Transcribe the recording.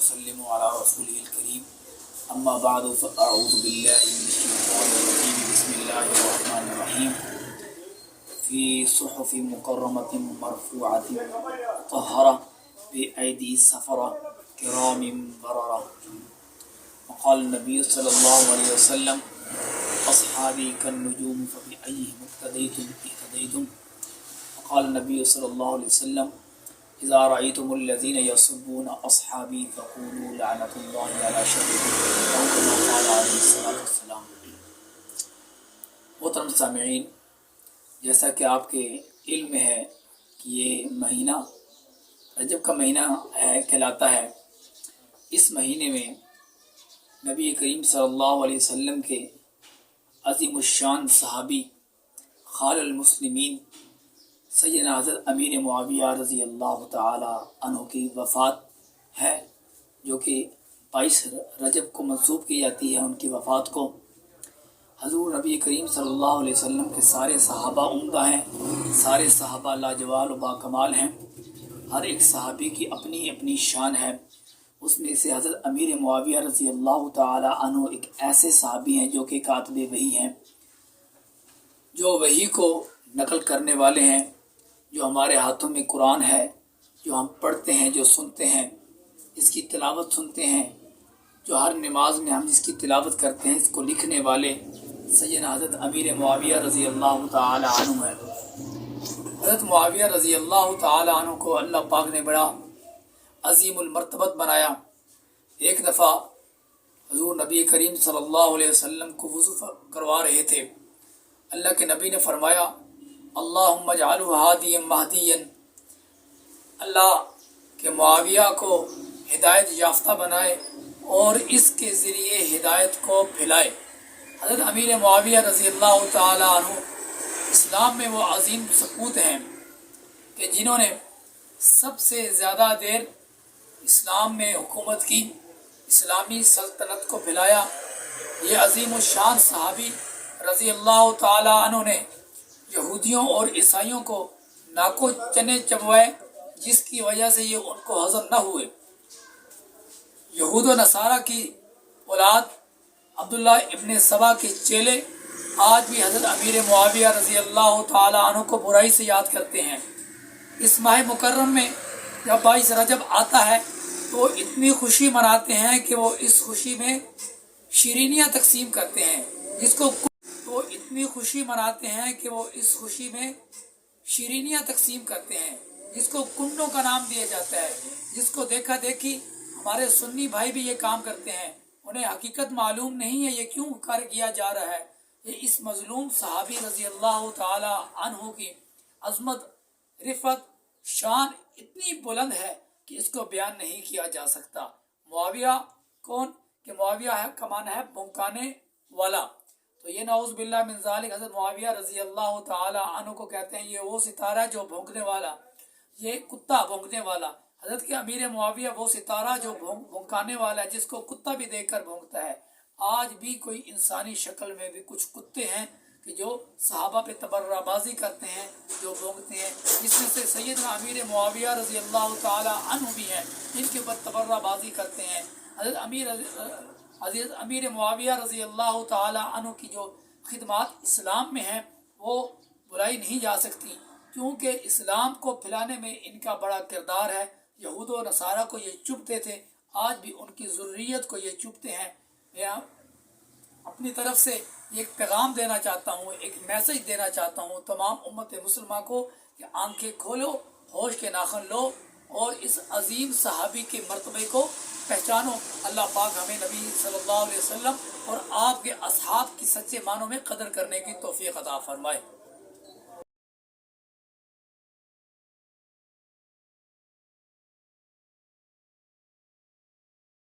وسلم على رسوله الكريم اما بعد فاعوذ بالله من الشيطان الرجيم بسم الله الرحمن الرحيم في صحف مكرمة مرفوعة مطهرة بأيدي سفرة كرام بررة. وقال النبي صلى الله عليه وسلم أصحابي كالنجوم فبأيهم اقتديتم. وقال النبي صلى الله عليه وسلم اذا رأيتم الذين يسبون اصحابی فقولوا لعنت اللہ علی شرهم او كما قال علیہ الصلوۃ والسلام. محترم سامعین، جیسا کہ آپ کے علم میں ہے کہ یہ مہینہ رجب کا مہینہ کہلاتا ہے. اس مہینے میں نبی کریم صلی اللہ علیہ وسلم کے عظیم الشان صحابی خال المسلمین سیدنا حضرت امیر معاویہ رضی اللہ تعالی عنہ کی وفات ہے، جو کہ 22 رجب کو منسوب کی جاتی ہے. ان کی وفات کو حضور نبی کریم صلی اللہ علیہ وسلم کے سارے صحابہ عمدہ ہیں، سارے صحابہ لاجوال و باکمال ہیں. ہر ایک صحابی کی اپنی اپنی شان ہے. اس میں سے حضرت امیر معاویہ رضی اللہ تعالی عنہ ایک ایسے صحابی ہیں جو کہ کاتب وحی ہیں، جو وحی کو نقل کرنے والے ہیں. جو ہمارے ہاتھوں میں قرآن ہے، جو ہم پڑھتے ہیں، جو سنتے ہیں، اس کی تلاوت سنتے ہیں، جو ہر نماز میں ہم جس کی تلاوت کرتے ہیں، اس کو لکھنے والے سیدنا حضرت امیر معاویہ رضی اللہ تعالی عنہ ہے. حضرت معاویہ رضی اللہ تعالی عنہ کو اللہ پاک نے بڑا عظیم المرتبت بنایا. ایک دفعہ حضور نبی کریم صلی اللہ علیہ وسلم کو وضو کروا رہے تھے. اللہ کے نبی نے فرمایا اللہم اجعلہ ہادیا مہدیا، اللہ کے معاویہ کو ہدایت یافتہ بنائے اور اس کے ذریعے ہدایت کو پھیلائے. حضرت امیر معاویہ رضی اللہ تعالی عنہ اسلام میں وہ عظیم سپوت ہیں کہ جنہوں نے سب سے زیادہ دیر اسلام میں حکومت کی، اسلامی سلطنت کو پھیلایا. یہ عظیم الشان صحابی رضی اللہ تعالی عنہ نے یہودیوں اور عیسائیوں کو ناکو چنے چبوائے، جس کی وجہ سے یہ ان کو ہضم نہ ہوئے. یہود و نصارہ کی اولاد عبداللہ ابن سبا کے چیلے آج بھی حضرت امیر معاویہ رضی اللہ تعالی عنہ کو برائی سے یاد کرتے ہیں. اس ماہ مکرم میں جب 22 رجب آتا ہے تو اتنی خوشی مناتے ہیں کہ وہ اس خوشی میں شیرینیاں تقسیم کرتے ہیں، جس کو کنڈوں کا نام دیا جاتا ہے. جس کو دیکھا دیکھی ہمارے سنی بھائی بھی یہ کام کرتے ہیں. انہیں حقیقت معلوم نہیں ہے یہ کیوں کیا جا رہا ہے. یہ اس مظلوم صحابی رضی اللہ تعالی عنہ کی عظمت، رفعت، شان اتنی بلند ہے کہ اس کو بیان نہیں کیا جا سکتا. معاویہ کون؟ کہ معاویہ کا معنی ہے بھونکانے والا. تو یہ نعوذ باللہ من ذالک حضرت معاویہ رضی اللہ تعالی عنہ کو کہتے ہیں یہ وہ ستارہ جو بھونکنے والا، یہ کتا بھونکنے والا. حضرت کے امیر معاویہ وہ ستارہ جو بھونکانے والا ہے، جس کو کتا بھی دیکھ کر بھونکتا ہے. آج بھی کوئی انسانی شکل میں بھی کچھ کتے ہیں کہ جو صحابہ پہ تبرہ بازی کرتے ہیں، جو بھونکتے ہیں. جس میں سے سیدنا امیر معاویہ رضی اللہ تعالی عنہ بھی ہیں، ان کے اوپر تبرہ بازی کرتے ہیں. حضرت امیر معاویہ رضی اللہ تعالی عنہ کی جو خدمات اسلام میں ہیں وہ بلائی نہیں جا سکتی، کیونکہ اسلام کو پھیلانے میں ان کا بڑا کردار ہے. یہود و نصارہ کو یہ چبھتے تھے، آج بھی ان کی ذریت کو یہ چبھتے ہیں. میں اپنی طرف سے ایک پیغام دینا چاہتا ہوں، ایک میسج دینا چاہتا ہوں تمام امت مسلمہ کو کہ آنکھیں کھولو، ہوش کے ناخن لو اور اس عظیم صحابی کے مرتبے کو پہچانو. اللہ پاک ہمیں نبی صلی اللہ علیہ وسلم اور آپ کے اصحاب کی سچے معنوں میں قدر کرنے کی توفیق عطا فرمائے.